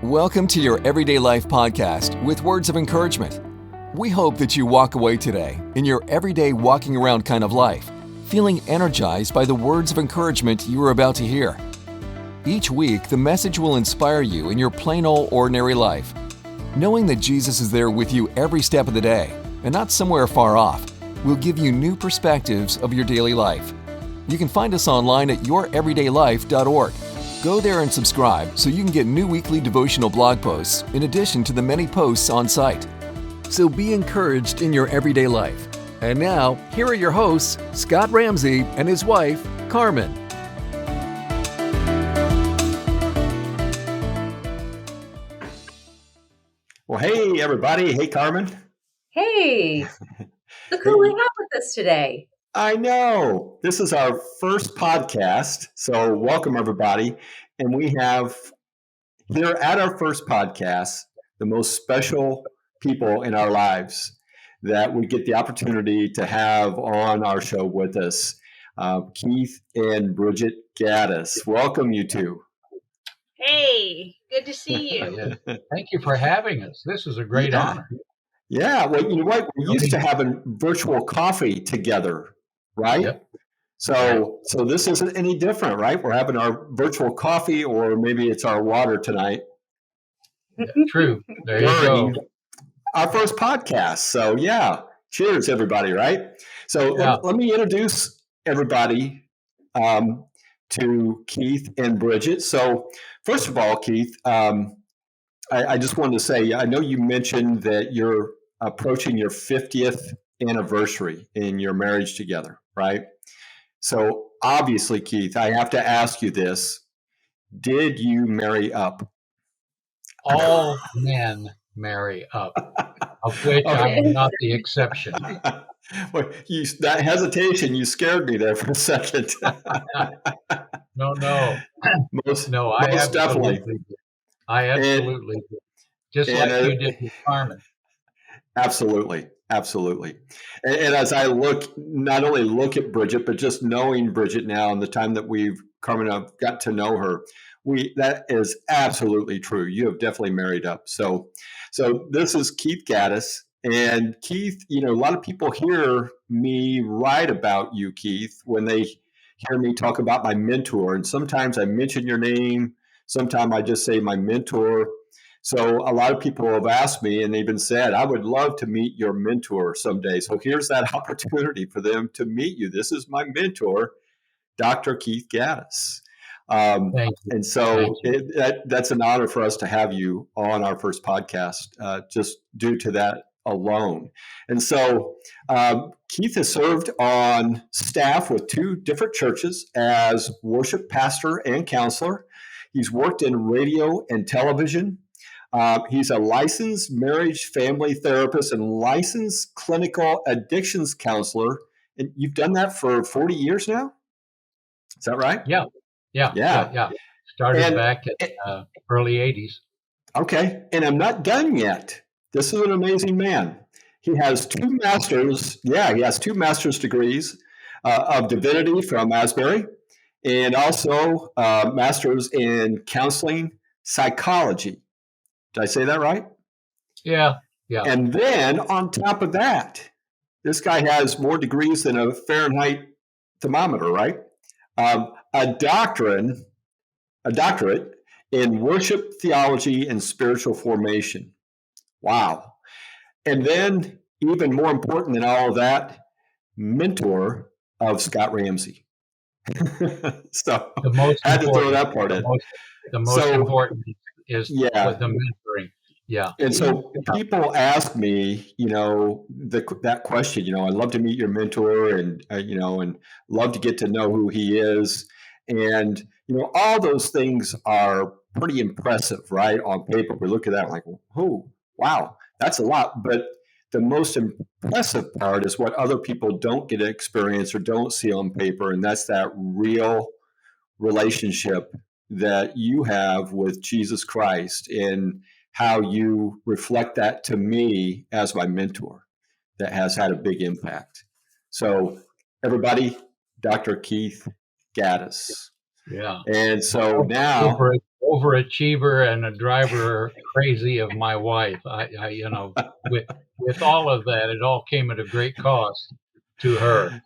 Welcome to your Everyday Life podcast with words of encouragement. We hope that you walk away today in your everyday walking around kind of life, feeling energized by the words of encouragement you are about to hear. Each week, the message will inspire you in your plain old ordinary life. Knowing that Jesus is there with you every step of the day and not somewhere far off will give you new perspectives of your daily life. You can find us online at youreverydaylife.org. Go there and subscribe so you can get new weekly devotional blog posts in addition to the many posts on site. So be encouraged in your everyday life. And now, here are your hosts, Scott Ramsey and his wife, Carmen. Well, hey, everybody. Hey, Carmen. Hey, look who we have with us today. I know. This is our first podcast, so welcome, everybody. And we have here at our first podcast the most special people in our lives that we get the opportunity to have on our show with us, Keith and Bridget Gaddis. Welcome, you two. Hey, good to see you. Thank you for having us. This is a great honor. Yeah, well, you know what? We're used to having virtual coffee together, right? Yep. So this isn't any different, right? We're having our virtual coffee, or maybe it's our water tonight. True. There you go. Our first podcast. So yeah, cheers, everybody, right? So let me introduce everybody to Keith and Bridget. So first of all, Keith, I just wanted to say, I know you mentioned that you're approaching your 50th anniversary in your marriage together, right? So obviously, Keith, I have to ask you this. Did you marry up? All men marry up, of which I am not the exception. Well, that hesitation, you scared me there for a second. No. Most Definitely. definitely. I absolutely did. Just like you did with Carmen. Absolutely. And as I not only look at Bridget, but just knowing Bridget now and the time that Carmen and I've got to know her, that is absolutely true. You have definitely married up. So this is Keith Gaddis. And Keith, a lot of people hear me write about you, Keith, when they hear me talk about my mentor. And sometimes I mention your name. Sometimes I just say my mentor. So a lot of people have asked me and even said, I would love to meet your mentor someday. So here's that opportunity for them to meet you. This is my mentor, Dr. Keith Gaddis. And so that's an honor for us to have you on our first podcast, just due to that alone. And so Keith has served on staff with two different churches as worship pastor and counselor. He's worked in radio and television. He's a licensed marriage family therapist and licensed clinical addictions counselor. And you've done that for 40 years now? Is that right? Yeah. Started back in early 80s. Okay. And I'm not done yet. This is an amazing man. He has two masters. Yeah, he has two master's degrees of divinity from Asbury, and also master's in counseling psychology. Did I say that right? Yeah. And then on top of that, this guy has more degrees than a Fahrenheit thermometer, right? A doctorate in worship theology and spiritual formation. Wow. And then, even more important than all of that, mentor of Scott Ramsey. So had to throw that part in. The most important is the mentoring. Yeah. And so people ask me, that question, I'd love to meet your mentor and love to get to know who he is. And, all those things are pretty impressive, right? On paper, we look at that like, oh, wow, that's a lot. But the most impressive part is what other people don't get to experience or don't see on paper. And that's that real relationship that you have with Jesus Christ and how you reflect that to me as my mentor. That has had a big impact. So everybody, Dr. Keith Gaddis. Yeah. And so now, overachiever and a driver crazy of my wife. With all of that, it all came at a great cost to her,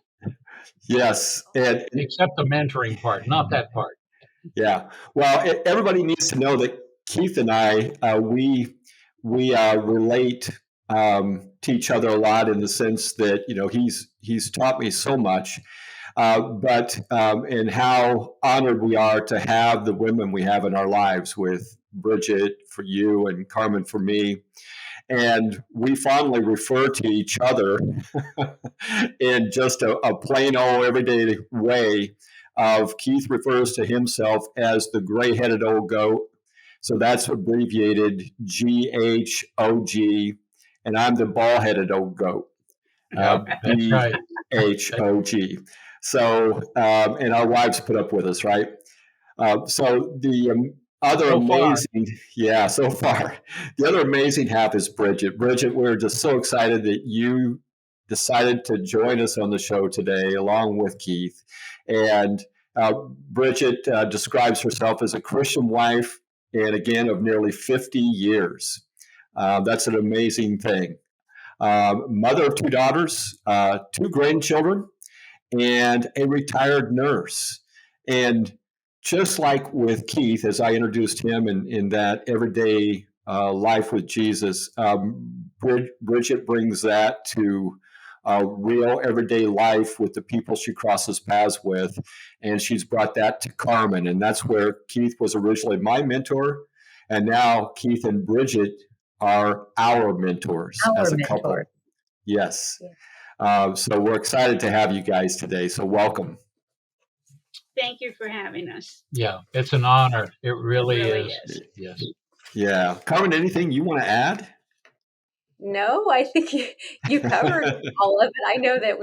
Yes, and except the mentoring part, not that part. yeah. Well, everybody needs to know that Keith and I, we relate to each other a lot in the sense that he's taught me so much, but and how honored we are to have the women we have in our lives with Bridget for you and Carmen for me. And we fondly refer to each other in just a plain old everyday way of Keith refers to himself as the gray-headed old goat. So that's abbreviated GHOG, and I'm the bald-headed old goat. That's right. BHOG. So, and our wives put up with us, right? So the other So amazing, so far, the other amazing half is Bridget. Bridget, we're just so excited that you decided to join us on the show today, along with Keith. And Bridget describes herself as a Christian wife, and again, of nearly 50 years. That's an amazing thing. Mother of two daughters, two grandchildren, and a retired nurse. And just like with Keith, as I introduced him in that everyday life with Jesus, Bridget brings that to real everyday life with the people she crosses paths with. And she's brought that to Carmen. And that's where Keith was originally my mentor. And now Keith and Bridget are our mentors as a couple. Yes. Yeah. So we're excited to have you guys today. So welcome. Thank you for having us. Yeah, it's an honor. It really is. Yes. Yeah. Carmen, anything you want to add? No, I think you covered all of it. I know that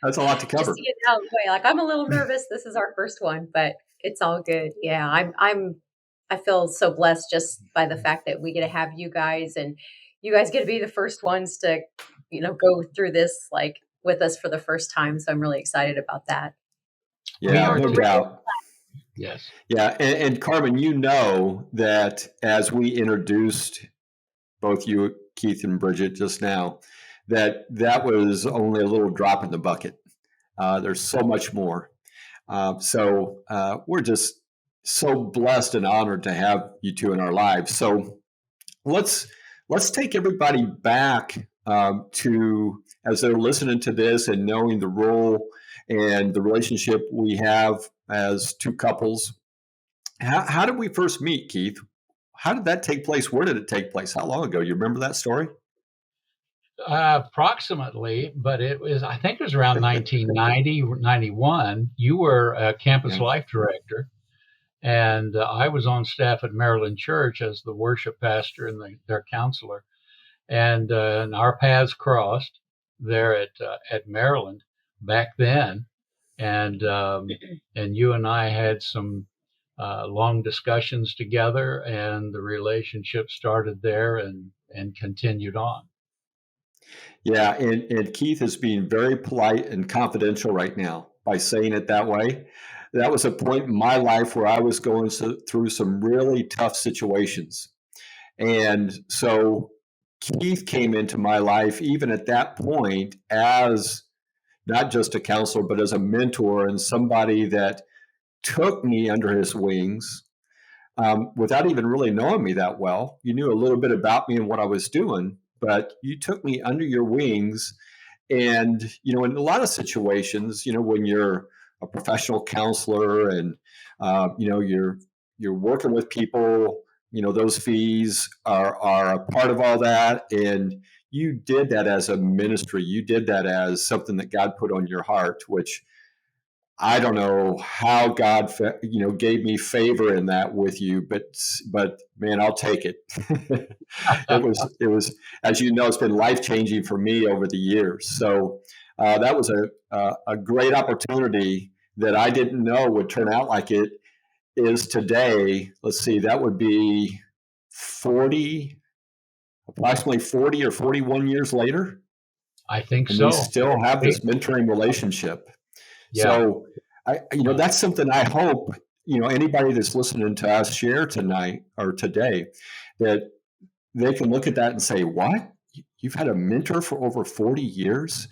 that's a lot to cover. Just to get out of the way. Like, I'm a little nervous. This is our first one, but it's all good. Yeah, I feel so blessed just by the fact that we get to have you guys, and you guys get to be the first ones to, go through this like with us for the first time. So I'm really excited about that. Yeah, no doubt. Yes. Yeah, and Carmen, you know that as we introduced both you, Keith, and Bridget just now, that was only a little drop in the bucket. There's so much more. So we're just so blessed and honored to have you two in our lives. So let's take everybody back to, as they're listening to this and knowing the role and the relationship we have as two couples. How did we first meet, Keith? How did that take place? Where did it take place? How long ago? You remember that story? Approximately, but I think it was around 1990, 91. You were a campus life director, and I was on staff at Maryland Church as the worship pastor and their counselor. And our paths crossed there at Maryland back then. And you and I had some long discussions together, and the relationship started there and continued on. Yeah, and Keith is being very polite and confidential right now by saying it that way. That was a point in my life where I was going through some really tough situations. And so Keith came into my life even at that point as not just a counselor, but as a mentor and somebody that took me under his wings without even really knowing me that well. You knew a little bit about me and what I was doing, but you took me under your wings. And, in a lot of situations, when you're a professional counselor and, you're working with people, those fees are a part of all that. And you did that as a ministry. You did that as something that God put on your heart, which I don't know how God, gave me favor in that with you, but man, I'll take it. It was, as you know, it's been life-changing for me over the years. So that was a great opportunity that I didn't know would turn out like it is today. Let's see, that would be approximately 40 or 41 years later. I think and so. We still have this mentoring relationship. Yeah. So, that's something I hope anybody that's listening to us share tonight or today, that they can look at that and say, what? You've had a mentor for over 40 years?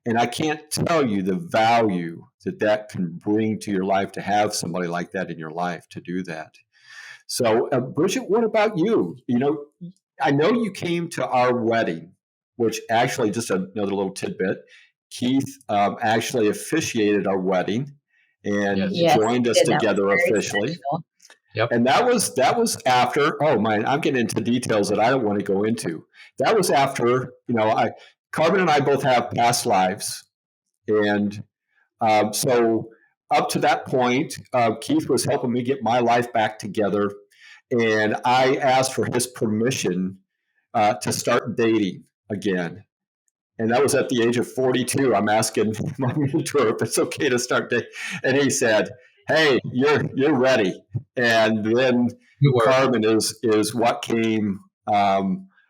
And I can't tell you the value that can bring to your life to have somebody like that in your life to do that. So, Bridget, what about you? I know you came to our wedding, which actually, just another little tidbit, Keith actually officiated our wedding and Yes. joined us That was together very officially. special. Yep. And that was after. Oh man, I'm getting into details that I don't want to go into. That was after. Carmen and I both have past lives, and so up to that point, Keith was helping me get my life back together, and I asked for his permission to start dating again. And that was at the age of 42. I'm asking my mentor if it's okay to start dating, and he said, "Hey, you're ready." And then You were. Carmen is what came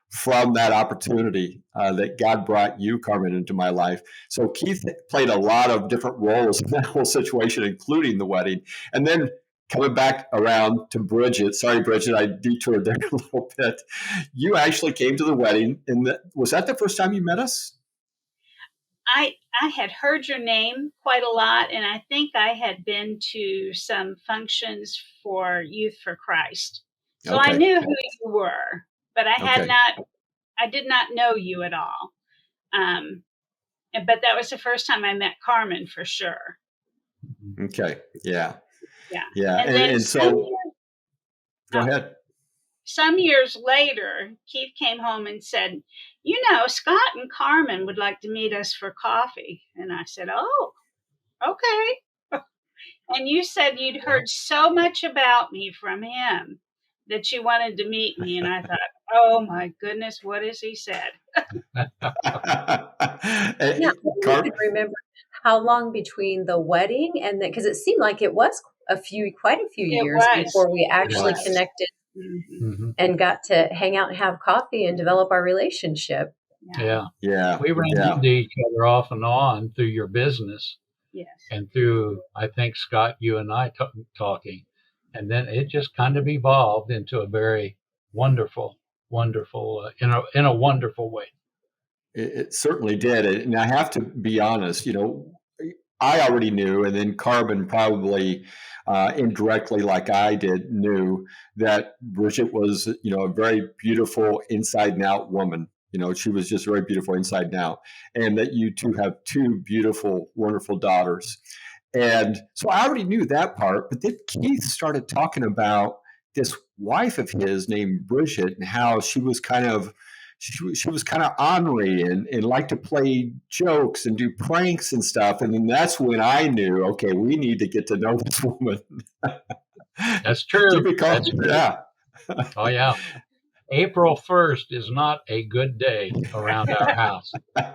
from that opportunity that God brought you, Carmen, into my life. So Keith played a lot of different roles in that whole situation, including the wedding. And then coming back around to Bridget. Sorry, Bridget, I detoured there a little bit. You actually came to the wedding, and was that the first time you met us? I had heard your name quite a lot, and I think I had been to some functions for Youth for Christ. So I knew who you were, but I did not know you at all. But that was the first time I met Carmen for sure. Okay. Yeah. Yeah. And so go ahead. Some years later, Keith came home and said, Scott and Carmen would like to meet us for coffee. And I said, oh, okay. And you said you'd heard so much about me from him that you wanted to meet me. And I thought, oh my goodness, what has he said? Yeah, I could remember how long between the wedding and because it seemed like it was quite a few years before we actually connected and got to hang out and have coffee and develop our relationship. Yeah. Yeah. We ran into each other off and on through your business. Yes. And through, I think, Scott, you and I talking. And then it just kind of evolved into a very wonderful, in a wonderful way. It certainly did. And I have to be honest, I already knew, and then Carmen probably indirectly, like I did, knew that Bridget was, a very beautiful inside and out woman. She was just very beautiful inside and out, and that you two have two beautiful, wonderful daughters. And so I already knew that part, but then Keith started talking about this wife of his named Bridget and how she was kind of ornery and liked to play jokes and do pranks and stuff. And then that's when I knew, okay, we need to get to know this woman. That's true. That's true. Yeah. Oh, yeah. April 1st is not a good day around our house.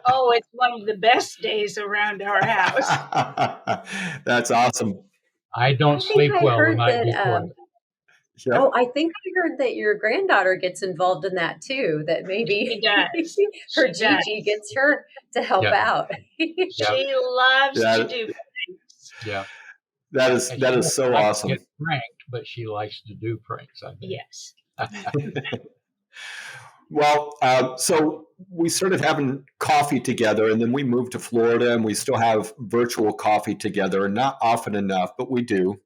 Oh, it's one of the best days around our house. That's awesome. I don't sleep well the night before. Yep. Oh, I think I heard that your granddaughter gets involved in that too, that maybe her Gigi gets her to help out. She loves to do pranks. Yeah. That is so awesome. Get pranked, but she likes to do pranks, I think. Yes. Well, so we started having coffee together, and then we moved to Florida, and we still have virtual coffee together, not often enough, but we do.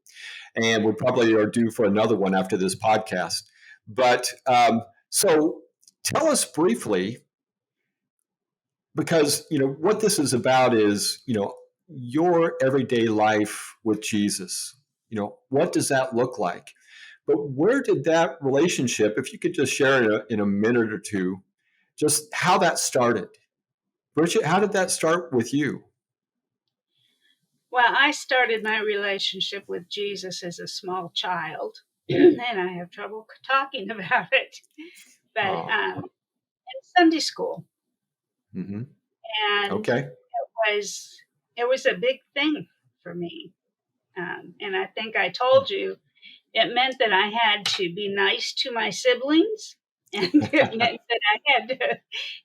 And we probably are due for another one after this podcast. But so tell us briefly, because what this is about is your everyday life with Jesus. What does that look like? But where did that relationship, if you could just share in a minute or two, just how that started? Bridget, how did that start with you? Well, I started my relationship with Jesus as a small child, and I have trouble talking about it. But in Sunday school, and it was a big thing for me. And I think I told you it meant that I had to be nice to my siblings, and it meant that I had to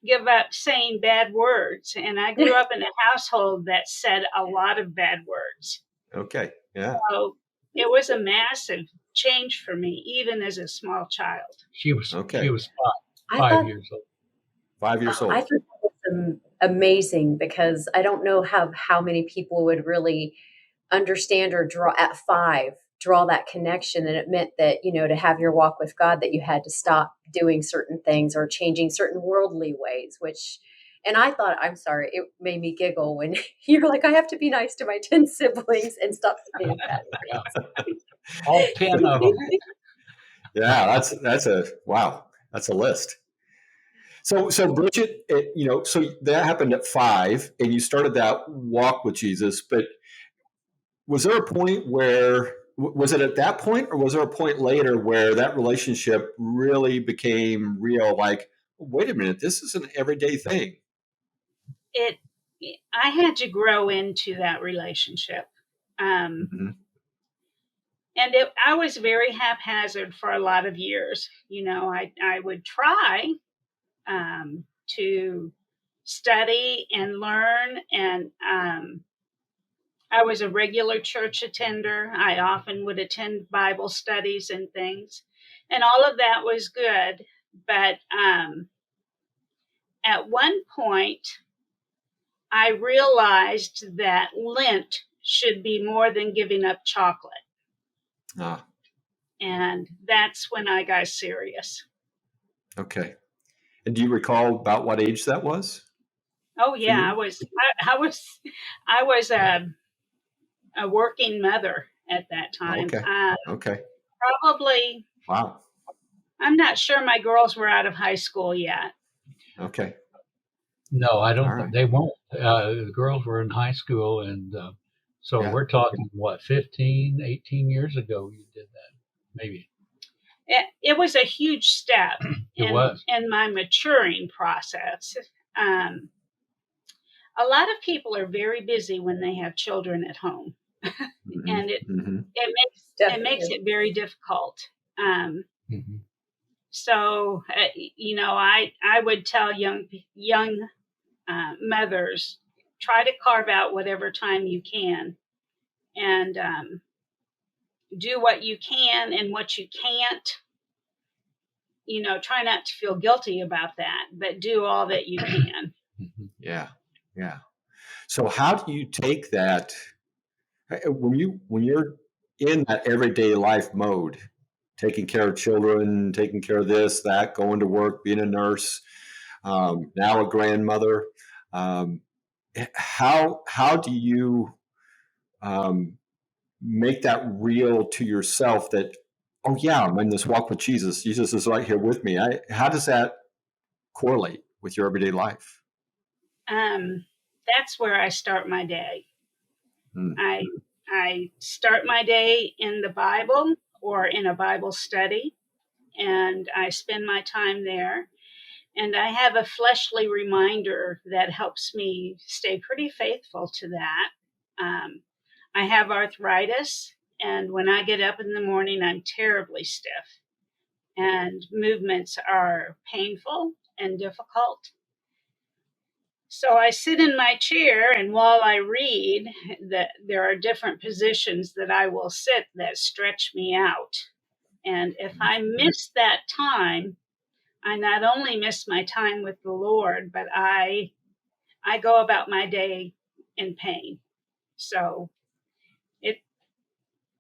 give up saying bad words. And I grew up in a household that said a lot of bad words. Okay. Yeah. So it was a massive change for me, even as a small child. She was Okay. she was I five thought years old. 5 years old. I thought that was amazing because I don't know how many people would really understand or draw at 5 draw that connection. And it meant that, to have your walk with God, that you had to stop doing certain things or changing certain worldly ways, and I thought, I'm sorry, it made me giggle when you're like, I have to be nice to my 10 siblings and stop saying that. Yeah. All 10 of them. Yeah, that's a list. So Bridget, so that happened at 5, and you started that walk with Jesus. But was there a point where was it at that point, or was there a point later where that relationship really became real? Like, wait a minute, this is an everyday thing. I had to grow into that relationship. Mm-hmm. And I was very haphazard for a lot of years. I would try to study and learn, and I was a regular church attender. I often would attend Bible studies and things, and all of that was good. But at one point, I realized that Lent should be more than giving up chocolate. Ah. And that's when I got serious. Okay. And do you recall about what age that was? Oh yeah, I was a working mother at that time. Okay. Okay. Probably. Wow. I'm not sure my girls were out of high school yet. Okay. No, I don't. Right. They won't. The girls were in high school, and so we're talking, 15, 18 years ago you did that, maybe. It was a huge step in my maturing process. A lot of people are very busy when they have children at home, Mm-hmm. and it makes it very difficult. Mm-hmm. So I would tell young mothers, try to carve out whatever time you can, and do what you can, and what you can't. Try not to feel guilty about that, but do all that you can. Yeah. Yeah. So how do you take that when you're in that everyday life mode, taking care of children, taking care of this, that, going to work, being a nurse, now a grandmother? How do you make that real to yourself that, oh yeah, I'm in this walk with Jesus. Jesus is right here with me. How does that correlate with your everyday life? That's where I start my day. Mm. I start my day in the Bible or in a Bible study, and I spend my time there. And I have a fleshly reminder that helps me stay pretty faithful to that. I have arthritis, and when I get up in the morning, I'm terribly stiff, and movements are painful and difficult. So I sit in my chair, and while I read, there are different positions that I will sit that stretch me out. And if I miss that time, I not only miss my time with the Lord, but I go about my day in pain. So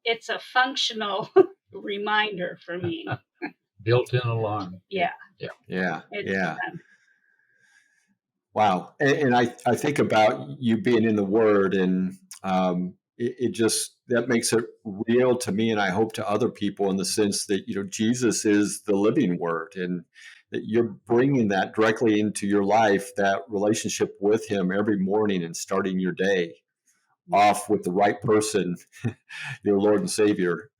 it's a functional reminder for me. Built-in alarm. Yeah. Wow. And I think about you being in the Word, and it just, that makes it real to me, and I hope to other people, in the sense that, Jesus is the living Word, and that you're bringing that directly into your life, that relationship with Him every morning, and starting your day off with the right person, your Lord and Savior,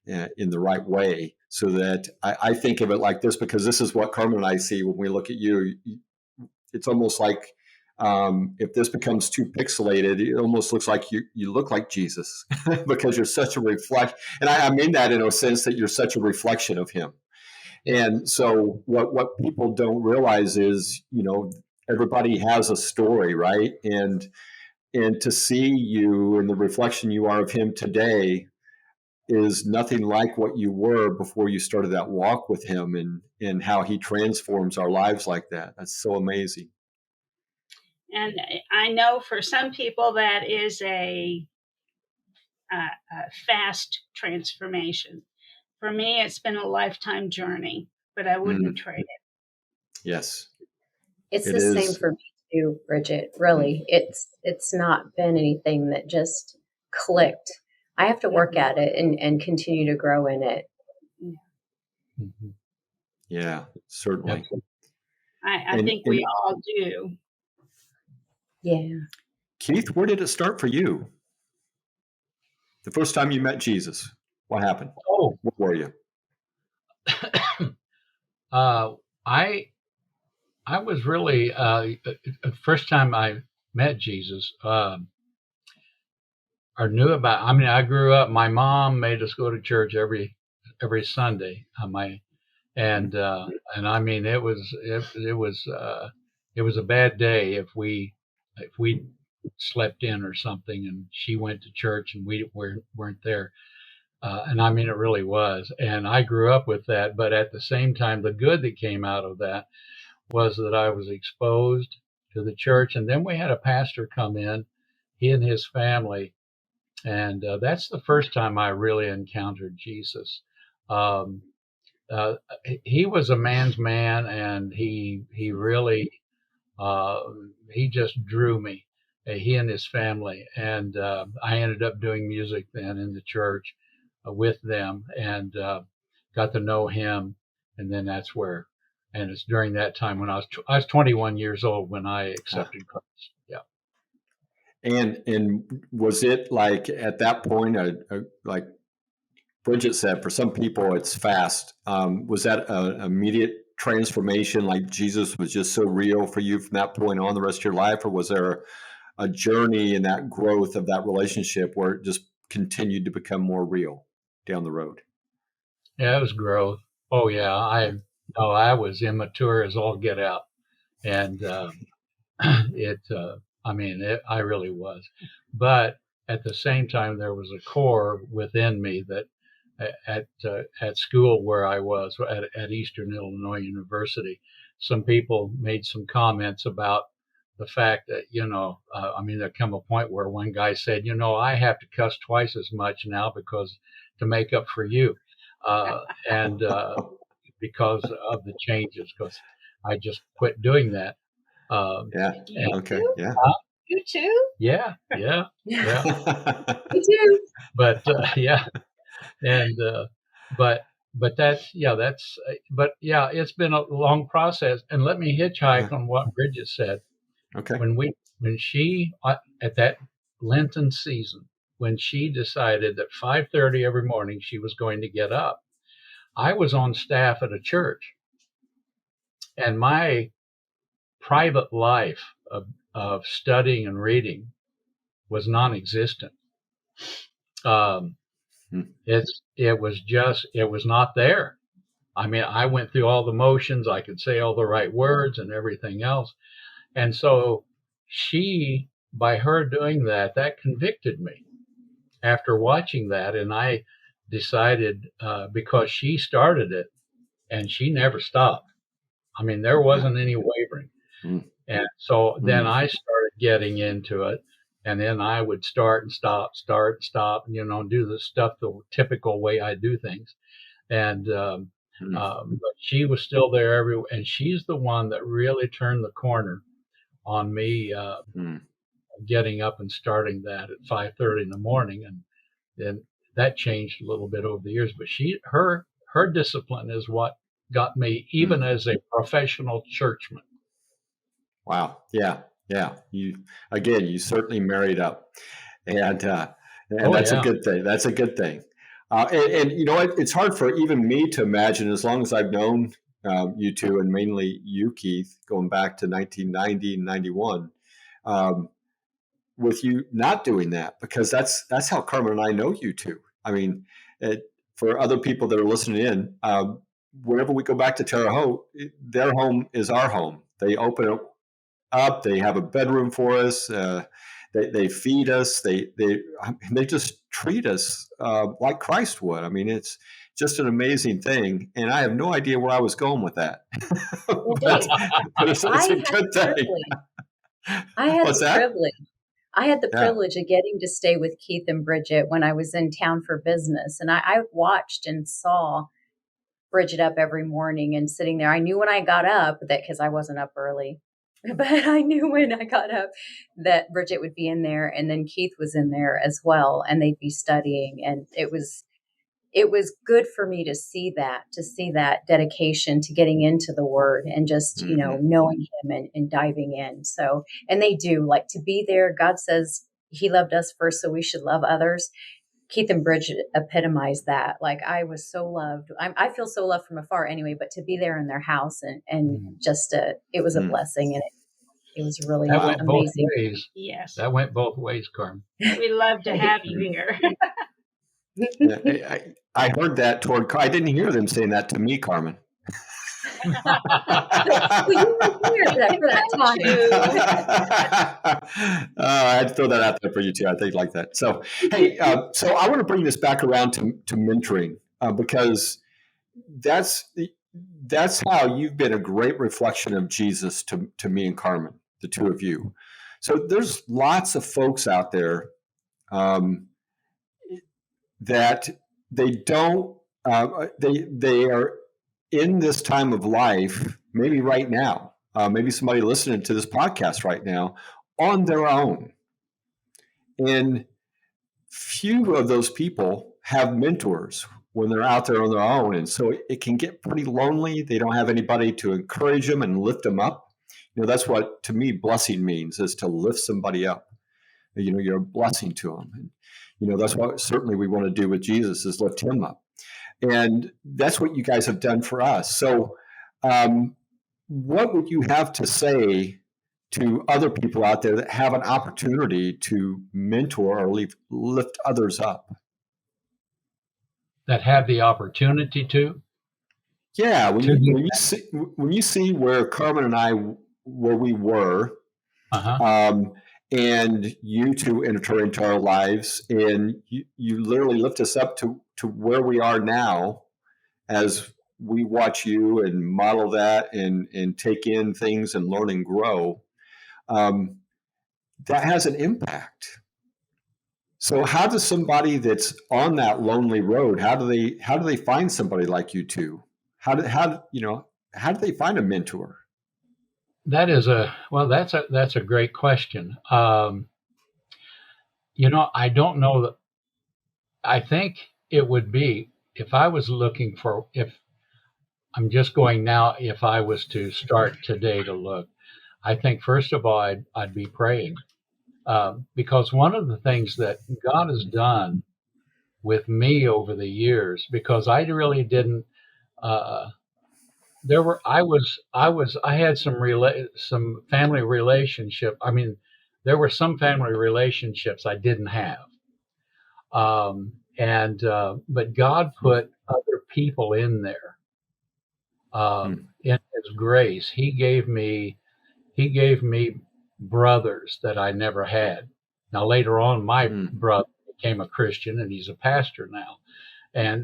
in the right way. So that I think of it like this, because this is what Carmen and I see when we look at you. It's almost like, if this becomes too pixelated, it almost looks like you look like Jesus because you're such a reflection. And I mean that in a sense that you're such a reflection of Him. And so what people don't realize is, everybody has a story, right? And to see you and the reflection you are of Him today, is nothing like what you were before you started that walk with him, and how he transforms our lives like that. That's so amazing. And I know for some people that is a fast transformation. For me, it's been a lifetime journey, but I wouldn't trade it. Yes. It's It the same is. for me too, Bridget. Really, it's not been anything that just clicked. I have to work at it and continue to grow in it. Mhm. Yeah, certainly. I think we all do. Yeah. Keith, where did it start for you? The first time you met Jesus, what happened? Oh, Where were you? I was really first time I met Jesus or knew about. I mean, I grew up. My mom made us go to church every Sunday. And I mean, it was a bad day if we slept in or something, and she went to church and we weren't there. And I mean, it really was. And I grew up with that. But at the same time, the good that came out of that was that I was exposed to the church. And then we had a pastor come in, he and his family. And that's the first time I really encountered Jesus. Um, he was a man's man, and he really he just drew me. He and his family, and I ended up doing music then in the church with them, and got to know him. And then that's where, and it's during that time when I was 21 years old when I accepted Christ. Yeah. And was it like at that point, like Bridget said, for some people it's fast. Was that an immediate transformation? Like Jesus was just so real for you from that point on the rest of your life, or was there a journey in that growth of that relationship where it just continued to become more real down the road? Yeah, it was growth. Oh yeah, I was immature as all get out, and it I mean I really was, but at the same time there was a core within me that at school where I was at Eastern Illinois University, some people made some comments about the fact that I mean there come a point where one guy said, I have to cuss twice as much now because to make up for you, and because of the changes, because I just quit doing that. Yeah. You Okay. too? Yeah. You too? Yeah. Me too. But yeah, and but it's been a long process. And let me hitchhike on what Bridget said. Okay. When she at that Lenten season, when she decided that 5:30 every morning she was going to get up, I was on staff at a church, and my private life of studying and reading was non-existent. It was not there. I mean, I went through all the motions. I could say all the right words and everything else. And so by her doing that, that convicted me after watching that. And I decided, because she started it and she never stopped. I mean, there wasn't any wavering. And so then I started getting into it. And then I would start and stop, do the stuff the typical way I do things. And but she was still there and she's the one that really turned the corner on me getting up and starting that at 5:30 in the morning, and then that changed a little bit over the years. But her discipline is what got me, even as a professional churchman. Wow. Yeah. Yeah. You certainly married up, and that's a good thing. That's a good thing. And you know what? It's hard for even me to imagine, as long as I've known you two, and mainly you, Keith, going back to 1990 and 91, with you not doing that, because that's how Carmen and I know you two. I mean, for other people that are listening in, whenever we go back to Terre Haute, their home is our home. They open it up. They have a bedroom for us. they feed us. They just treat us like Christ would. I mean, it's just an amazing thing. And I have no idea where I was going with that, Well, but, Dave, it's I a had good the thing. privilege. I had What's the that? privilege. I had the Yeah. privilege of getting to stay with Keith and Bridget when I was in town for business. And I watched and saw Bridget up every morning and sitting there. I knew when I got up that because I wasn't up early, but I knew when I got up that Bridget would be in there, and then Keith was in there as well, and they'd be studying. And it was good for me to see that dedication to getting into the word and just, knowing him and diving in. So, and they do like to be there. God says he loved us first, so we should love others. Keith and Bridget epitomize that. Like I was so loved. I feel so loved from afar anyway, but to be there in their house and just it was a blessing, and it was really That went both amazing. ways. Yes. That went both ways, Carmen. We love to have you here. Yeah, I heard that I didn't hear them saying that to me, Carmen. Well, you were here for that time. I had to throw that out there for you too. I think like that. So, hey, so I want to bring this back around to mentoring because that's how you've been a great reflection of Jesus to me and Carmen, the two of you. So there's lots of folks out there that they don't they are in this time of life, maybe right now, maybe somebody listening to this podcast right now on their own, and few of those people have mentors when they're out there on their own, and so it can get pretty lonely. They don't have anybody to encourage them and lift them up. That's what to me blessing means, is to lift somebody up. You're a blessing to them, and that's what certainly we want to do with Jesus, is lift him up. And that's what you guys have done for us. So what would you have to say to other people out there that have an opportunity to mentor or lift others up? That have the opportunity to? Yeah, when you see where Carmen and I, where we were, and you two enter into our lives, and you literally lift us up to where we are now, as we watch you and model that and take in things and learn and grow, that has an impact. So how does somebody that's on that lonely road, how do they find somebody like you two? How do they find a mentor? That's a great question. I don't know that. I think it would be, if I was looking for, if I'm just going now, if I was to start today to look, I think first of all, I'd be praying, because one of the things that God has done with me over the years, because I really didn't, I had some family relationship. I mean, there were some family relationships I didn't have. But God put other people in there, in his grace. He gave me brothers that I never had. Now, later on, my brother became a Christian, and he's a pastor now.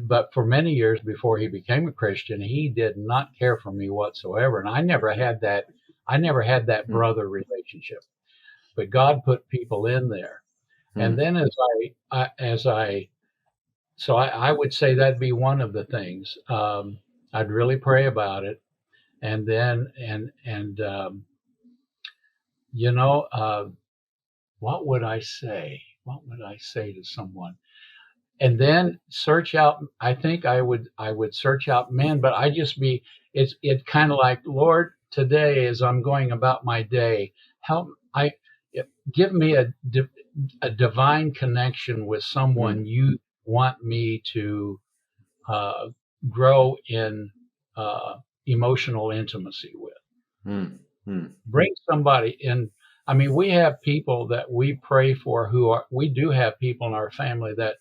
But for many years before he became a Christian, he did not care for me whatsoever. And I never had that brother relationship, but God put people in there. And then so I would say that'd be one of the things. I'd really pray about it. And then, what would I say? What would I say to someone? And then search out. I think I would search out men, but it's kind of like, Lord, today as I'm going about my day, give me a divine connection with someone you want me to grow in emotional intimacy with. Bring somebody in. I mean, we have people that we pray for we do have people in our family that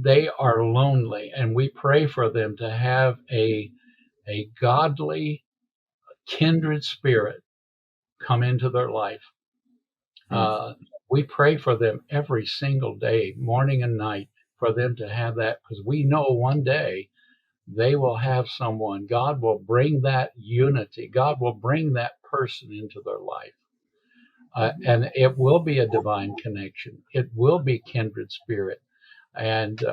they are lonely, and we pray for them to have a godly, kindred spirit come into their life. we pray for them every single day, morning and night, for them to have that, because we know one day they will have someone. God will bring that unity. God will bring that person into their life. And it will be a divine connection. It will be kindred spirit. And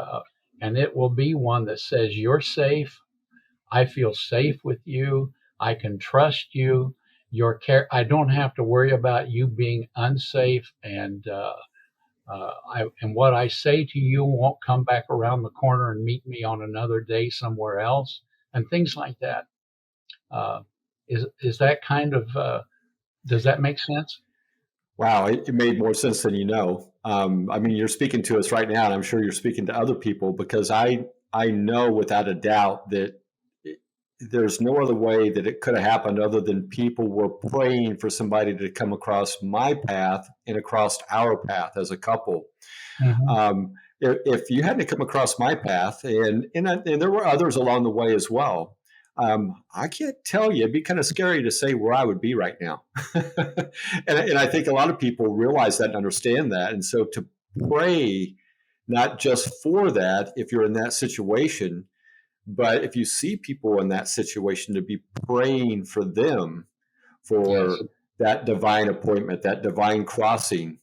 it will be one that says, you're safe. I feel safe with you. I can trust you. I don't have to worry about you being unsafe. And what I say to you won't come back around the corner and meet me on another day somewhere else, and things like that. Is that kind of does that make sense? Wow, it made more sense than you know. I mean, you're speaking to us right now, and I'm sure you're speaking to other people, because I know without a doubt that there's no other way that it could have happened other than people were praying for somebody to come across my path and across our path as a couple. Mm-hmm. If you hadn't come across my path, and there were others along the way as well, I can't tell you. It'd be kind of scary to say where I would be right now. and I think a lot of people realize that and understand that. And so to pray, not just for that, if you're in that situation, but if you see people in that situation, to be praying for them Yes. for that divine appointment, that divine crossing,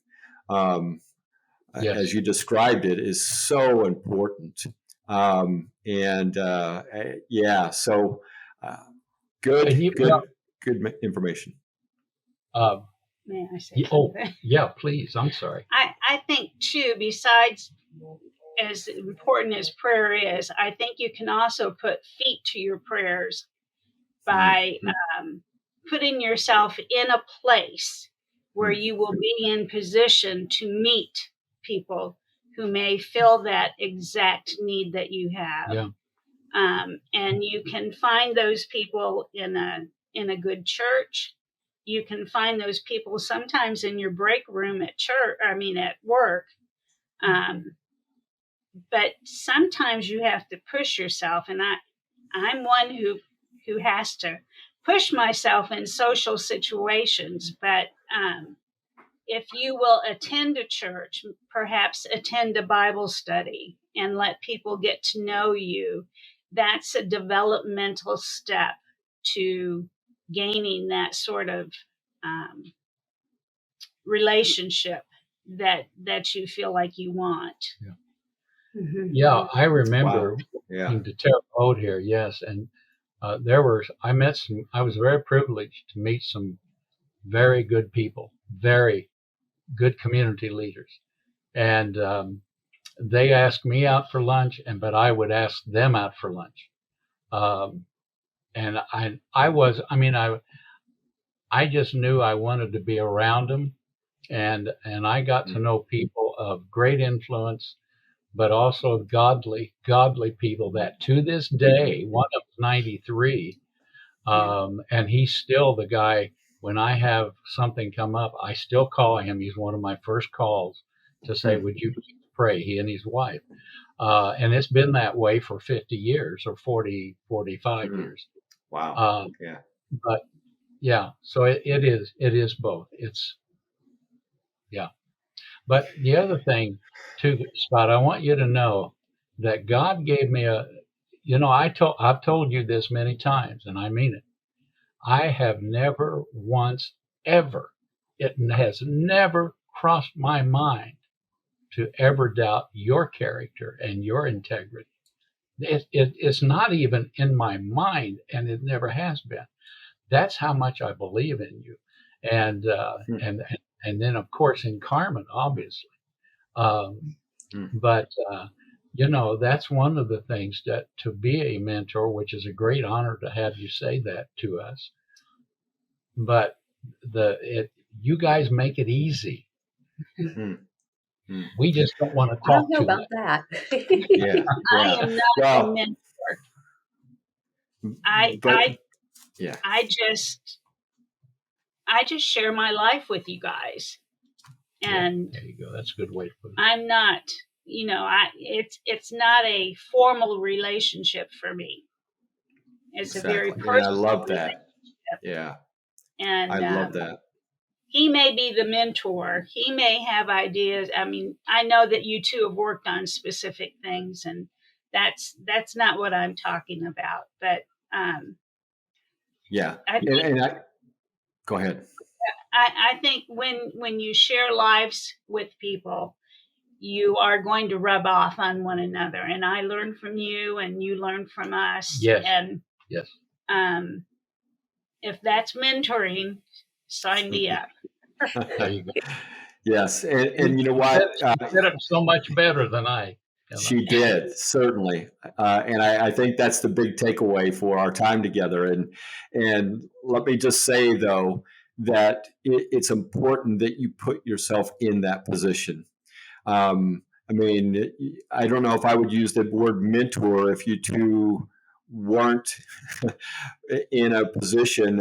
Yes. as you described it, is so important. Yeah, so good information. May I say Oh, something? yeah, please. I'm sorry. I think too, besides as important as prayer is, I think you can also put feet to your prayers by putting yourself in a place where you will be in position to meet people who may fill that exact need that you have. Yeah. And you can find those people in a good church. You can find those people sometimes in your break room at church. I mean, at work. But sometimes you have to push yourself, and I'm one who has to push myself in social situations. But if you will attend a church, perhaps attend a Bible study and let people get to know you, that's a developmental step to gaining that sort of relationship that you feel like you want. Yeah. Mm-hmm. Yeah, I remember Yeah. walking to Terre Haute here. Yes, and I was very privileged to meet some very good people, very good community leaders, and they asked me out for lunch, but I would ask them out for lunch. And I just knew I wanted to be around them, and I got to know people of great influence, but also godly people that to this day, one of 93, and he's still the guy. When I have something come up, I still call him. He's one of my first calls to say, would you pray? He and his wife. And it's been that way for 50 years or 45 years. Wow. Yeah. But yeah, so it is both. Yeah. But the other thing too, Scott, I want you to know that God gave me I've told you this many times, and I mean it. I have never once ever, it has never crossed my mind to ever doubt your character and your integrity. It's not even in my mind, and it never has been. That's how much I believe in you, and then of course in Carmen, obviously. But that's one of the things, that to be a mentor, which is a great honor to have you say that to us. But you guys make it easy. We just don't want to talk. I don't know about that. Yeah. I am not a mentor. I just share my life with you guys, and there you go. That's a good way to put it. I'm not, it's not a formal relationship for me. It's a very personal. And I love that. Yeah. And I love that. he may be the mentor. He may have ideas. I mean, I know that you two have worked on specific things, and that's not what I'm talking about. But Yeah. I think, Go ahead. I think when you share lives with people, you are going to rub off on one another. And I learn from you, and you learn from us. Yes. And Yes. If that's mentoring, sign me up. There you go. Yes. And you know what? She did it so much better than I. She did, certainly. And I think that's the big takeaway for our time together. And let me just say, though, that it's important that you put yourself in that position. I mean, I don't know if I would use the word mentor if you two weren't in a position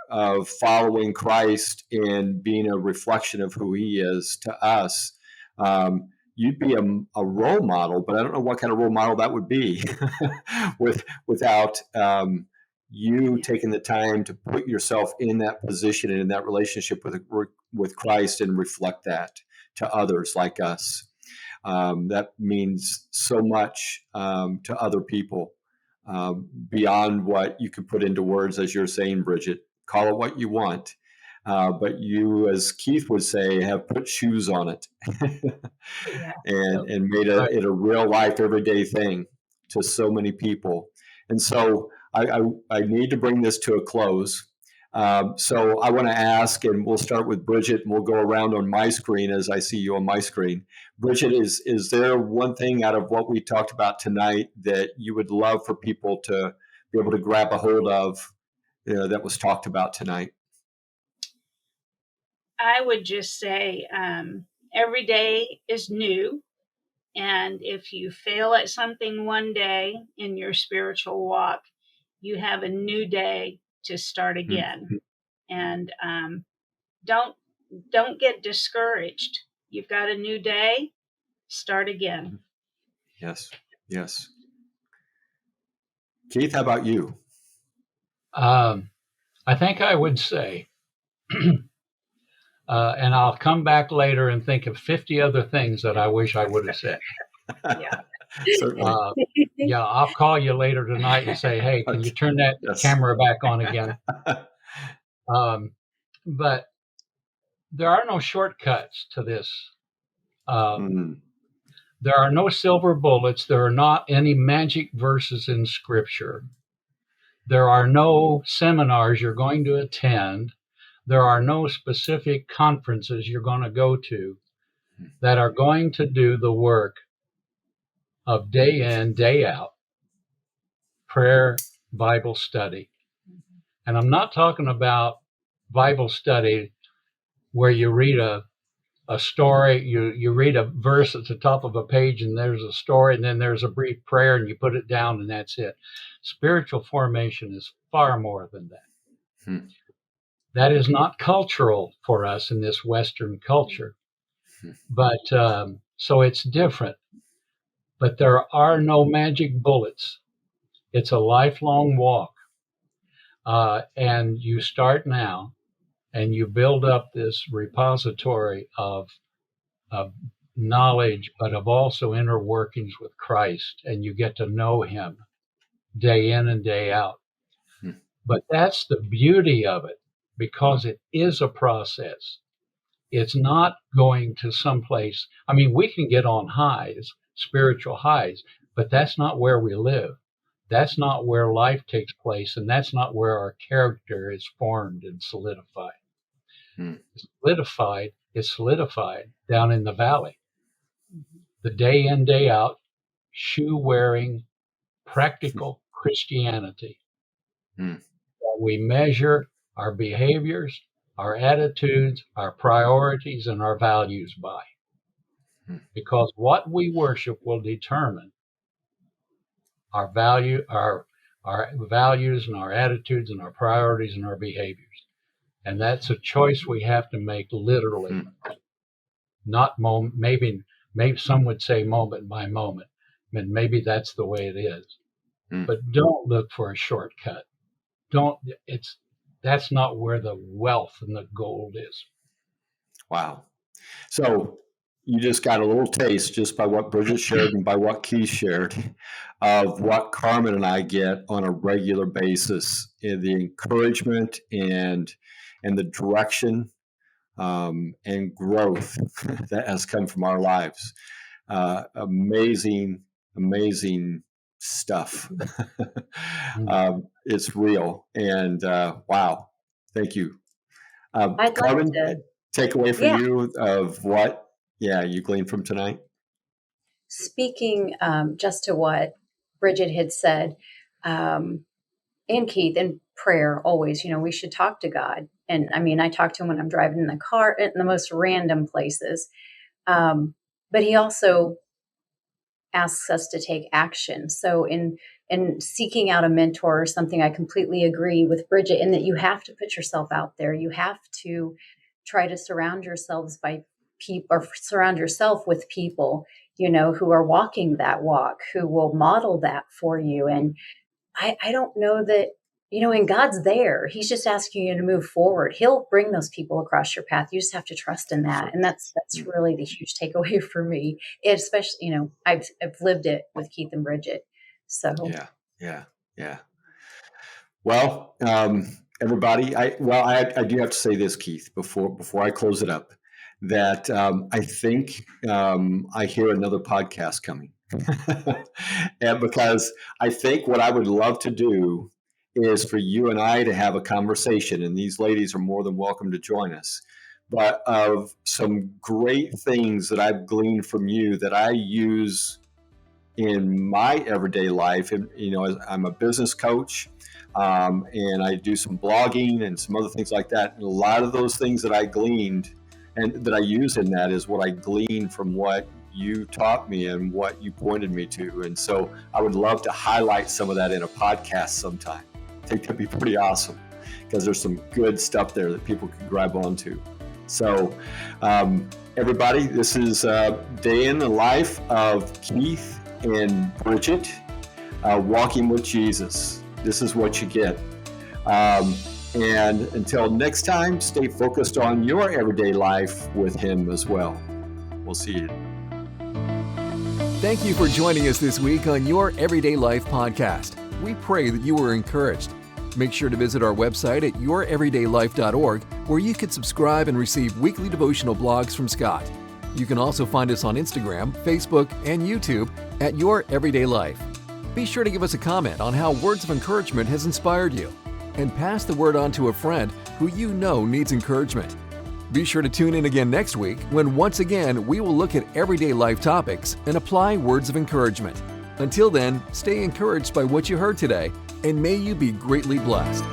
of following Christ and being a reflection of who he is to us. You'd be a role model, but I don't know what kind of role model that would be without you taking the time to put yourself in that position and in that relationship with Christ and reflect that to others like us. That means so much to other people beyond what you could put into words, as you're saying, Bridget. Call it what you want. But you, as Keith would say, have put shoes on it and made it a real life, everyday thing to so many people. And so I need to bring this to a close. So I want to ask, and we'll start with Bridget, and we'll go around on my screen as I see you on my screen. Bridget, is there one thing out of what we talked about tonight that you would love for people to be able to grab a hold of that was talked about tonight? I would just say every day is new. And if you fail at something one day in your spiritual walk, you have a new day to start again. Mm-hmm. And don't get discouraged. You've got a new day, start again. Yes. Yes. Keith, how about you? I think I would say, and I'll come back later and think of 50 other things that I wish I would have said. Yeah. Certainly. Yeah, I'll call you later tonight and say, hey, can you turn that camera back on again? But there are no shortcuts to this. There are no silver bullets. There are not any magic verses in Scripture. There are no seminars you're going to attend. There are no specific conferences you're going to go to that are going to do the work of day in, day out, prayer, Bible study. And I'm not talking about Bible study where you read a story, you read a verse at the top of a page and there's a story and then there's a brief prayer and you put it down and that's it. Spiritual formation is far more than that. That is not cultural for us in this Western culture. But so it's different. But there are no magic bullets. It's a lifelong walk. And you start now and you build up this repository of knowledge, but of also inner workings with Christ, and you get to know him day in and day out. But that's the beauty of it, because it is a process. It's not going to someplace. I mean, we can get on highs, spiritual highs, but that's not where we live. That's not where life takes place, and that's not where our character is formed and solidified. It's solidified down in the valley. The day in, day out, shoe-wearing, practical Christianity. We measure our behaviors, our attitudes, our priorities, and our values by. Because what we worship will determine our values and our attitudes and our priorities and our behaviors. And that's a choice we have to make literally, not maybe some would say moment by moment. I mean, maybe that's the way it is. But don't look for a shortcut. That's not where the wealth and the gold is. Wow. So you just got a little taste just by what Bridget shared and by what Keith shared of what Carmen and I get on a regular basis, in the encouragement and the direction and growth that has come from our lives. Amazing stuff. It's real. And wow, thank you. I'd Carmen, like to, takeaway for yeah. you of what you gleaned from tonight? Speaking just to what Bridget had said, and Keith, in prayer always, we should talk to God. And I mean, I talk to him when I'm driving in the car in the most random places. But he also asks us to take action. So in seeking out a mentor or something, I completely agree with Bridget in that you have to put yourself out there. You have to try to surround yourselves by people, or surround yourself with people, who are walking that walk, who will model that for you. And I don't know that, and God's there. He's just asking you to move forward. He'll bring those people across your path. You just have to trust in that. And that's really the huge takeaway for me. Especially, I've lived it with Keith and Bridget. So yeah. Well, everybody, I do have to say this, Keith, before I close it up, that I think I hear another podcast coming. And because I think what I would love to do is for you and I to have a conversation, and these ladies are more than welcome to join us, but of some great things that I've gleaned from you that I use in my everyday life. And, I'm a business coach, and I do some blogging and some other things like that. And a lot of those things that I gleaned and that I use in that is what I gleaned from what you taught me and what you pointed me to. And so I would love to highlight some of that in a podcast sometime. I think that'd be pretty awesome because there's some good stuff there that people can grab onto. So everybody, this is a day in the life of Keith and Bridget, walking with Jesus. This is what you get. And until next time, stay focused on your everyday life with him as well. We'll see you. Thank you for joining us this week on Your Everyday Life podcast. We pray that you were encouraged. Make sure to visit our website at youreverydaylife.org, where you can subscribe and receive weekly devotional blogs from Scott. You can also find us on Instagram, Facebook, and YouTube at Your Everyday Life. Be sure to give us a comment on how words of encouragement has inspired you, and pass the word on to a friend who you know needs encouragement. Be sure to tune in again next week when once again we will look at everyday life topics and apply words of encouragement. Until then, stay encouraged by what you heard today, and may you be greatly blessed.